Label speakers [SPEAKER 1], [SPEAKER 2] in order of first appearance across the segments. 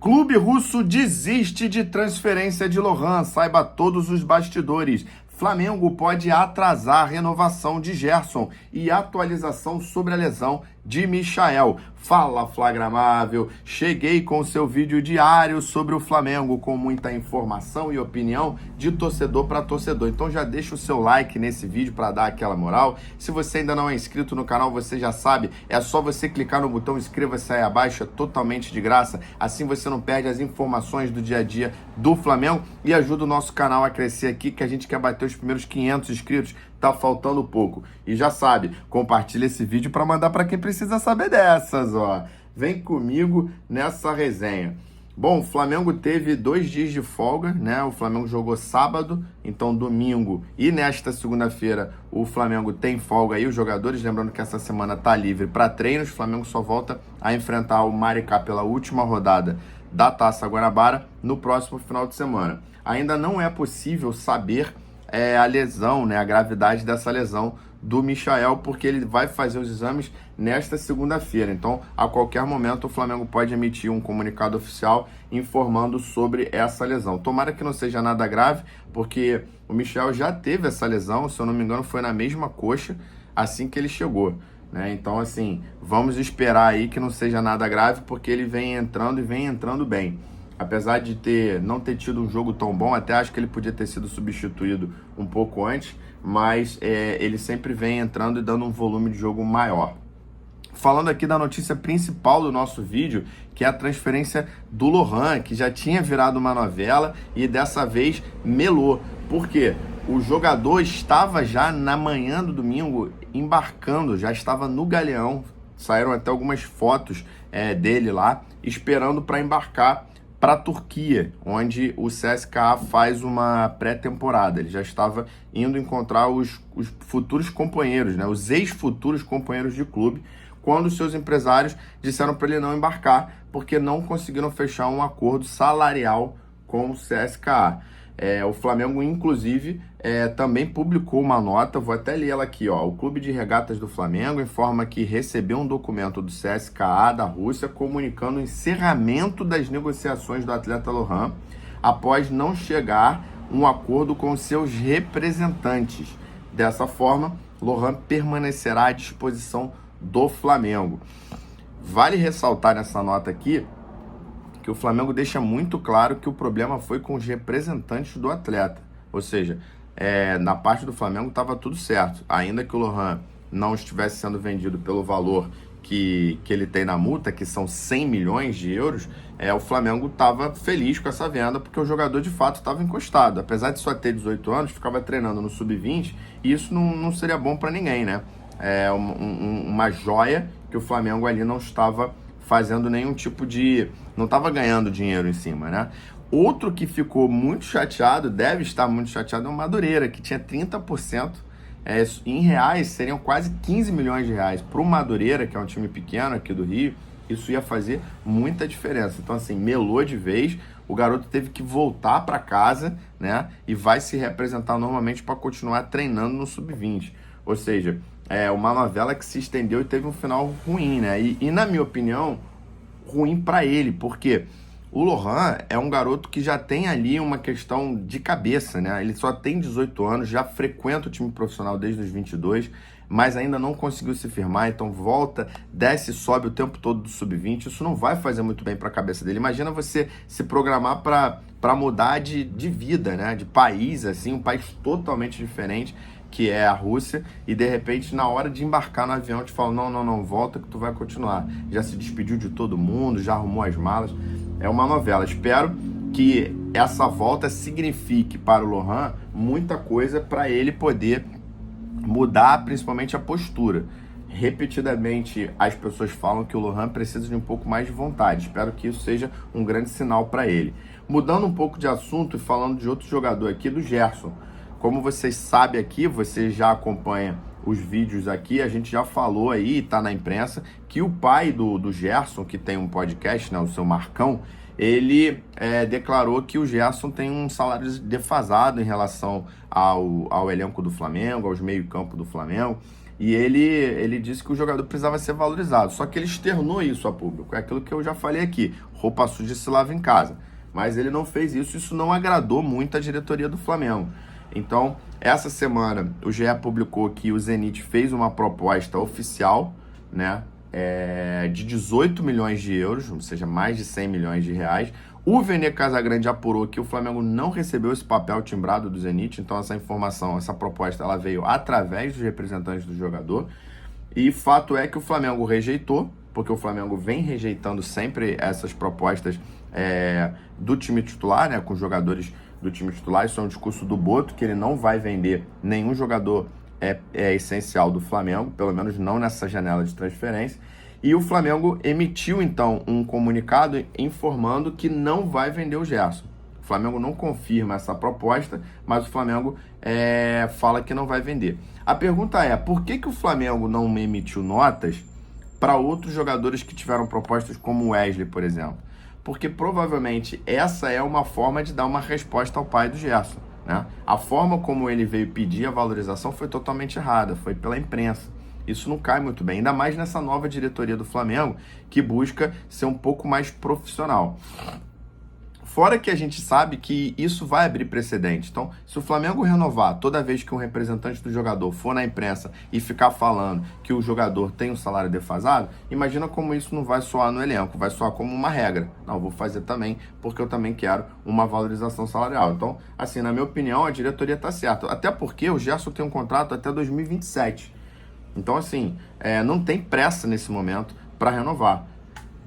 [SPEAKER 1] Clube russo desiste de transferência de Lohan, saiba todos os bastidores. Flamengo pode atrasar a renovação de Gerson e atualização sobre a lesão de Michael. Fala, Flagramável! Cheguei com o seu vídeo diário sobre o Flamengo, com muita informação e opinião de torcedor para torcedor. Então já deixa o seu like nesse vídeo para dar aquela moral. Se você ainda não é inscrito no canal, você já sabe, é só você clicar no botão inscreva-se aí abaixo, é totalmente de graça. Assim você não perde as informações do dia a dia do Flamengo e ajuda o nosso canal a crescer aqui, que a gente quer bater os primeiros 500 inscritos. Tá faltando pouco. E já sabe, compartilha esse vídeo para mandar para quem precisa saber dessas, ó. Vem comigo nessa resenha. Bom, o Flamengo teve 2 dias de folga, né? O Flamengo jogou sábado, então domingo e nesta segunda-feira o Flamengo tem folga aí, os jogadores, lembrando que essa semana tá livre para treinos, o Flamengo só volta a enfrentar o Maricá pela última rodada da Taça Guanabara no próximo final de semana. Ainda não é possível saber a lesão, né, a gravidade dessa lesão do Michael, porque ele vai fazer os exames nesta segunda-feira. Então, a qualquer momento, o Flamengo pode emitir um comunicado oficial informando sobre essa lesão. Tomara que não seja nada grave, porque o Michael já teve essa lesão, se eu não me engano, foi na mesma coxa assim que ele chegou, né? Então, assim, vamos esperar aí que não seja nada grave, porque ele vem entrando e vem entrando bem. Apesar de não ter tido um jogo tão bom, até acho que ele podia ter sido substituído um pouco antes, mas ele sempre vem entrando e dando um volume de jogo maior. Falando aqui da notícia principal do nosso vídeo, que é a transferência do Lohan, que já tinha virado uma novela e dessa vez melou. Por quê? O jogador estava já na manhã do domingo embarcando, já estava no Galeão, saíram até algumas fotos dele lá, esperando para embarcar para a Turquia, onde o CSKA faz uma pré-temporada. Ele já estava indo encontrar os futuros companheiros, né? Os ex-futuros companheiros de clube, quando seus empresários disseram para ele não embarcar, porque não conseguiram fechar um acordo salarial com o CSKA. O Flamengo, inclusive, também publicou uma nota, vou até ler ela aqui, ó. O Clube de Regatas do Flamengo informa que recebeu um documento do CSKA da Rússia comunicando o encerramento das negociações do atleta Lohan após não chegar um acordo com seus representantes. Dessa forma, Lohan permanecerá à disposição do Flamengo. Vale ressaltar nessa nota aqui que o Flamengo deixa muito claro que o problema foi com os representantes do atleta. Ou seja, na parte do Flamengo estava tudo certo. Ainda que o Lohan não estivesse sendo vendido pelo valor que ele tem na multa, que são 100 milhões de euros, o Flamengo estava feliz com essa venda, porque o jogador de fato estava encostado. Apesar de só ter 18 anos, ficava treinando no Sub-20, e isso não seria bom para ninguém, né? Uma joia que o Flamengo ali não estava fazendo nenhum tipo de... não estava ganhando dinheiro em cima, né? Outro que ficou muito chateado, deve estar muito chateado, é o Madureira, que tinha 30%, em reais seriam quase 15 milhões de reais. Para o Madureira, que é um time pequeno aqui do Rio, isso ia fazer muita diferença. Então, assim, melou de vez, o garoto teve que voltar para casa, né? E vai se representar normalmente para continuar treinando no Sub-20. Ou seja, uma novela que se estendeu e teve um final ruim, né? E na minha opinião, ruim para ele, porque o Lohan é um garoto que já tem ali uma questão de cabeça, né? Ele só tem 18 anos, já frequenta o time profissional desde os 22, mas ainda não conseguiu se firmar, então volta, desce e sobe o tempo todo do Sub-20. Isso não vai fazer muito bem para a cabeça dele. Imagina você se programar para mudar de vida, né? De país, assim, um país totalmente diferente, que é a Rússia, e de repente na hora de embarcar no avião te fala, não, volta que tu vai continuar. Já se despediu de todo mundo, já arrumou as malas. É uma novela. Espero que essa volta signifique para o Lohan muita coisa para ele poder mudar principalmente a postura. Repetidamente as pessoas falam que o Lohan precisa de um pouco mais de vontade. Espero que isso seja um grande sinal para ele. Mudando um pouco de assunto e falando de outro jogador aqui, do Gerson. Como vocês sabem aqui, você já acompanha os vídeos aqui, a gente já falou aí, tá na imprensa, que o pai do Gerson, que tem um podcast, né, o seu Marcão, ele declarou que o Gerson tem um salário defasado em relação ao elenco do Flamengo, aos meio-campo do Flamengo, E ele disse que o jogador precisava ser valorizado. Só que ele externou isso a público. É aquilo que eu já falei aqui. Roupa suja se lava em casa. Mas ele não fez isso. Isso não agradou muito a diretoria do Flamengo. Então, essa semana, o GE publicou que o Zenit fez uma proposta oficial, né, de 18 milhões de euros, ou seja, mais de 100 milhões de reais. O Vene Casagrande apurou que o Flamengo não recebeu esse papel timbrado do Zenit, então essa informação, essa proposta, ela veio através dos representantes do jogador. E fato é que o Flamengo rejeitou, porque o Flamengo vem rejeitando sempre essas propostas do time titular, né, com jogadores do time titular. Isso é um discurso do Boto, que ele não vai vender nenhum jogador essencial do Flamengo, pelo menos não nessa janela de transferência. E o Flamengo emitiu, então, um comunicado informando que não vai vender o Gerson. O Flamengo não confirma essa proposta, mas o Flamengo fala que não vai vender. A pergunta é, por que o Flamengo não emitiu notas para outros jogadores que tiveram propostas como o Wesley, por exemplo? Porque provavelmente essa é uma forma de dar uma resposta ao pai do Gerson, né? A forma como ele veio pedir a valorização foi totalmente errada, foi pela imprensa. Isso não cai muito bem, ainda mais nessa nova diretoria do Flamengo, que busca ser um pouco mais profissional. Fora que a gente sabe que isso vai abrir precedente. Então, se o Flamengo renovar toda vez que um representante do jogador for na imprensa e ficar falando que o jogador tem um salário defasado, imagina como isso não vai soar no elenco, vai soar como uma regra. Não, vou fazer também, porque eu também quero uma valorização salarial. Então, assim, na minha opinião, a diretoria está certa. Até porque o Gerson tem um contrato até 2027. Então, assim, não tem pressa nesse momento para renovar.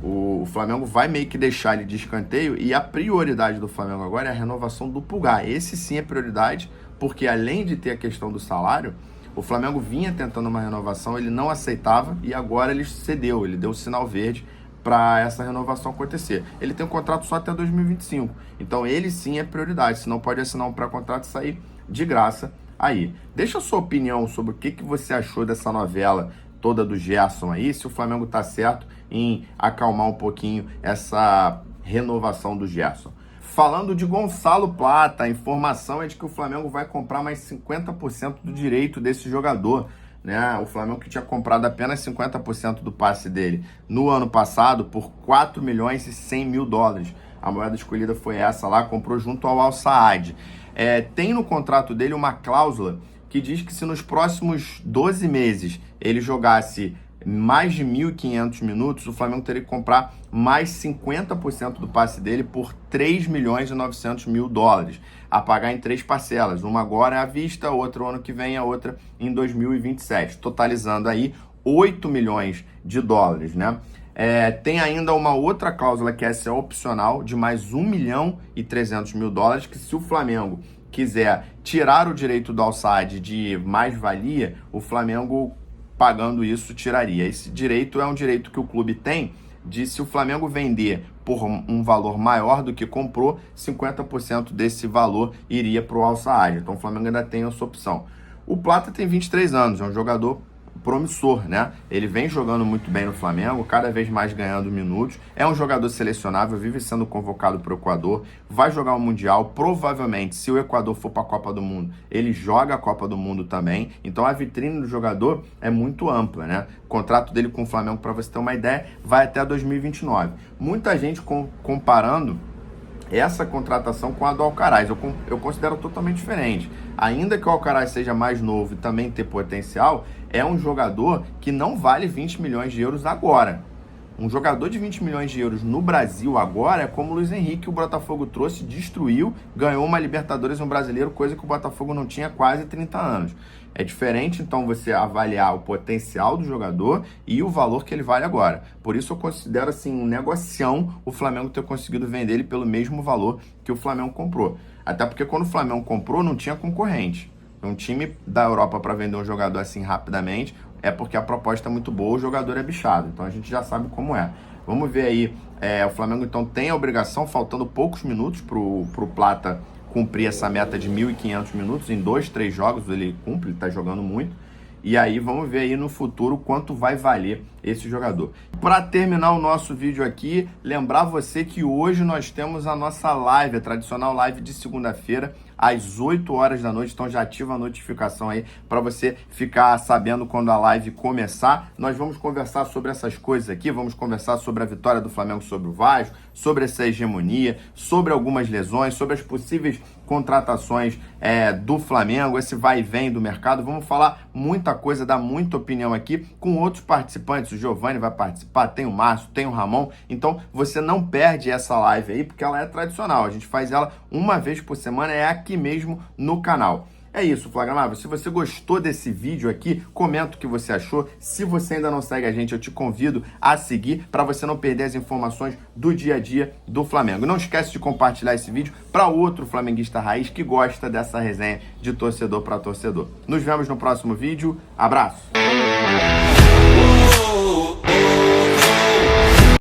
[SPEAKER 1] O Flamengo vai meio que deixar ele de escanteio e a prioridade do Flamengo agora é a renovação do Pulgar. Esse sim é prioridade, porque além de ter a questão do salário, o Flamengo vinha tentando uma renovação, ele não aceitava e agora ele cedeu, ele deu o sinal verde para essa renovação acontecer. Ele tem um contrato só até 2025, então ele sim é prioridade, senão pode assinar um pré-contrato e sair de graça aí. Deixa a sua opinião sobre o que você achou dessa novela toda do Gerson aí, se o Flamengo tá certo em acalmar um pouquinho essa renovação do Gerson. Falando de Gonçalo Plata, a informação é de que o Flamengo vai comprar mais 50% do direito desse jogador, né? O Flamengo que tinha comprado apenas 50% do passe dele no ano passado por 4 milhões e 100 mil dólares. A moeda escolhida foi essa lá, comprou junto ao Al Saad. Tem no contrato dele uma cláusula que diz que se nos próximos 12 meses ele jogasse mais de 1.500 minutos, o Flamengo teria que comprar mais 50% do passe dele por 3 milhões e 900 mil dólares, a pagar em 3 parcelas. Uma agora à vista, outra ano que vem, a outra em 2027, totalizando aí 8 milhões de dólares, né? Tem ainda uma outra cláusula que essa é opcional, de mais 1 milhão e 300 mil dólares, que se o Flamengo quiser tirar o direito do Al Saad de mais-valia, o Flamengo pagando isso tiraria. Esse direito é um direito que o clube tem de, se o Flamengo vender por um valor maior do que comprou, 50% desse valor iria para o Al Saad. Então o Flamengo ainda tem essa opção. O Plata tem 23 anos, é um jogador promissor, né? Ele vem jogando muito bem no Flamengo, cada vez mais ganhando minutos. É um jogador selecionável, vive sendo convocado para o Equador, vai jogar o Mundial. Provavelmente, se o Equador for para a Copa do Mundo, ele joga a Copa do Mundo também. Então a vitrine do jogador é muito ampla, né? O contrato dele com o Flamengo, para você ter uma ideia, vai até 2029. Muita gente comparando essa contratação com a do Alcaraz. Eu considero totalmente diferente. Ainda que o Alcaraz seja mais novo e também ter potencial, é um jogador que não vale 20 milhões de euros agora. Um jogador de 20 milhões de euros no Brasil agora é como o Luiz Henrique, o Botafogo trouxe, destruiu, ganhou uma Libertadores e um Brasileiro, coisa que o Botafogo não tinha há quase 30 anos. É diferente, então, você avaliar o potencial do jogador e o valor que ele vale agora. Por isso eu considero, assim, um negocião o Flamengo ter conseguido vender ele pelo mesmo valor que o Flamengo comprou. Até porque quando o Flamengo comprou, não tinha concorrente. Um time da Europa para vender um jogador assim rapidamente é porque a proposta é muito boa, o jogador é bichado. Então a gente já sabe como é. Vamos ver aí, o Flamengo então tem a obrigação, faltando poucos minutos pro Plata cumprir essa meta de 1.500 minutos, em 2, 3 jogos ele cumpre, ele tá jogando muito. E aí vamos ver aí no futuro quanto vai valer esse jogador. Para terminar o nosso vídeo aqui, lembrar você que hoje nós temos a nossa live, a tradicional live de segunda-feira, às 8 horas da noite, então já ativa a notificação aí para você ficar sabendo quando a live começar. Nós vamos conversar sobre essas coisas aqui, vamos conversar sobre a vitória do Flamengo sobre o Vasco, sobre essa hegemonia, sobre algumas lesões, sobre as possíveis contratações do Flamengo, esse vai e vem do mercado. Vamos falar muita coisa, dar muita opinião aqui com outros participantes. O Giovanni vai participar, tem o Márcio, tem o Ramon. Então você não perde essa live aí, porque ela é tradicional. A gente faz ela uma vez por semana, é aqui mesmo no canal. É isso, Flagramava. Se você gostou desse vídeo aqui, comenta o que você achou. Se você ainda não segue a gente, eu te convido a seguir para você não perder as informações do dia a dia do Flamengo. Não esquece de compartilhar esse vídeo para outro flamenguista raiz que gosta dessa resenha de torcedor para torcedor. Nos vemos no próximo vídeo. Abraço!